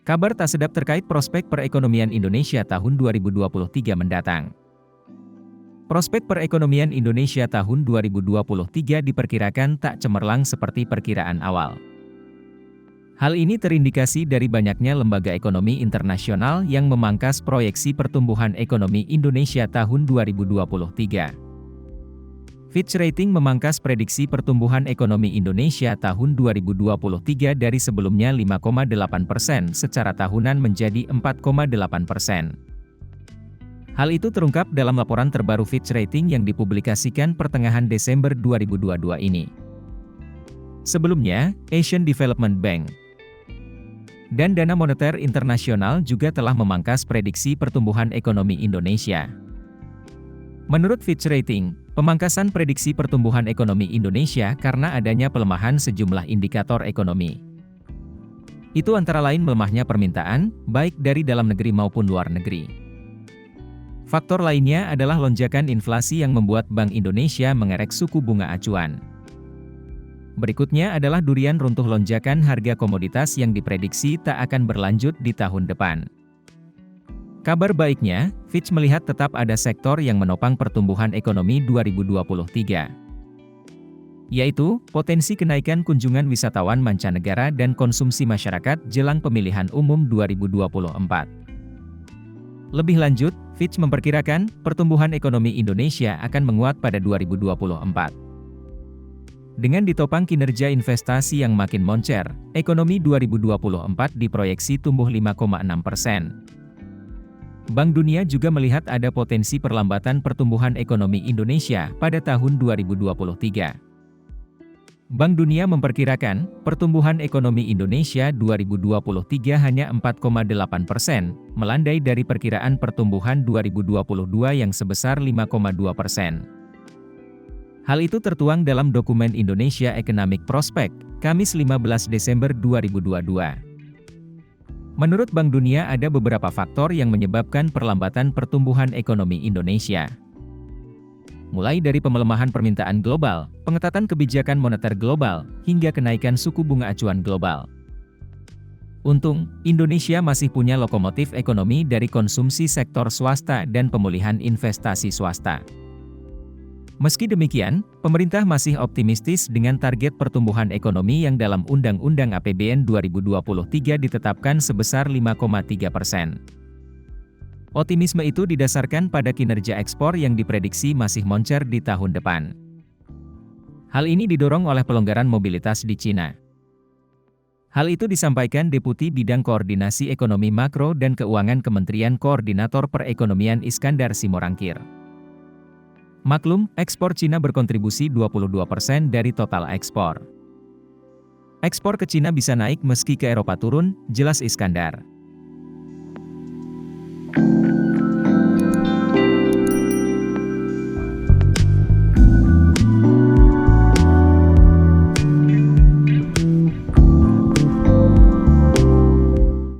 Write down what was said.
Kabar tak sedap terkait prospek perekonomian Indonesia tahun 2023 mendatang. Prospek perekonomian Indonesia tahun 2023 diperkirakan tak cemerlang seperti perkiraan awal. Hal ini terindikasi dari banyaknya lembaga ekonomi internasional yang memangkas proyeksi pertumbuhan ekonomi Indonesia tahun 2023. Fitch Ratings memangkas prediksi pertumbuhan ekonomi Indonesia tahun 2023 dari sebelumnya 5,8% secara tahunan menjadi 4,8%. Hal itu terungkap dalam laporan terbaru Fitch Ratings yang dipublikasikan pertengahan Desember 2022 ini. Sebelumnya, Asian Development Bank dan Dana Moneter Internasional juga telah memangkas prediksi pertumbuhan ekonomi Indonesia. Menurut Fitch Ratings, pemangkasan prediksi pertumbuhan ekonomi Indonesia karena adanya pelemahan sejumlah indikator ekonomi. Itu antara lain melemahnya permintaan, baik dari dalam negeri maupun luar negeri. Faktor lainnya adalah lonjakan inflasi yang membuat Bank Indonesia mengerek suku bunga acuan. Berikutnya adalah durian runtuh lonjakan harga komoditas yang diprediksi tak akan berlanjut di tahun depan. Kabar baiknya, Fitch melihat tetap ada sektor yang menopang pertumbuhan ekonomi 2023, yaitu potensi kenaikan kunjungan wisatawan mancanegara dan konsumsi masyarakat jelang pemilihan umum 2024. Lebih lanjut, Fitch memperkirakan pertumbuhan ekonomi Indonesia akan menguat pada 2024. Dengan ditopang kinerja investasi yang makin moncer, ekonomi 2024 diproyeksi tumbuh 5,6%. Bank Dunia juga melihat ada potensi perlambatan pertumbuhan ekonomi Indonesia pada tahun 2023. Bank Dunia memperkirakan, pertumbuhan ekonomi Indonesia 2023 hanya 4,8%, melandai dari perkiraan pertumbuhan 2022 yang sebesar 5,2%. Hal itu tertuang dalam dokumen Indonesia Economic Prospect, Kamis 15 Desember 2022. Menurut Bank Dunia ada beberapa faktor yang menyebabkan perlambatan pertumbuhan ekonomi Indonesia. Mulai dari pemelemahan permintaan global, pengetatan kebijakan moneter global, hingga kenaikan suku bunga acuan global. Untung, Indonesia masih punya lokomotif ekonomi dari konsumsi sektor swasta dan pemulihan investasi swasta. Meski demikian, pemerintah masih optimistis dengan target pertumbuhan ekonomi yang dalam Undang-Undang APBN 2023 ditetapkan sebesar 5,3%. Optimisme itu didasarkan pada kinerja ekspor yang diprediksi masih moncer di tahun depan. Hal ini didorong oleh pelonggaran mobilitas di Cina. Hal itu disampaikan Deputi Bidang Koordinasi Ekonomi Makro dan Keuangan Kementerian Koordinator Perekonomian Iskandar Simorangkir. Maklum, ekspor Cina berkontribusi 22% dari total ekspor. Ekspor ke Cina bisa naik meski ke Eropa turun, jelas Iskandar.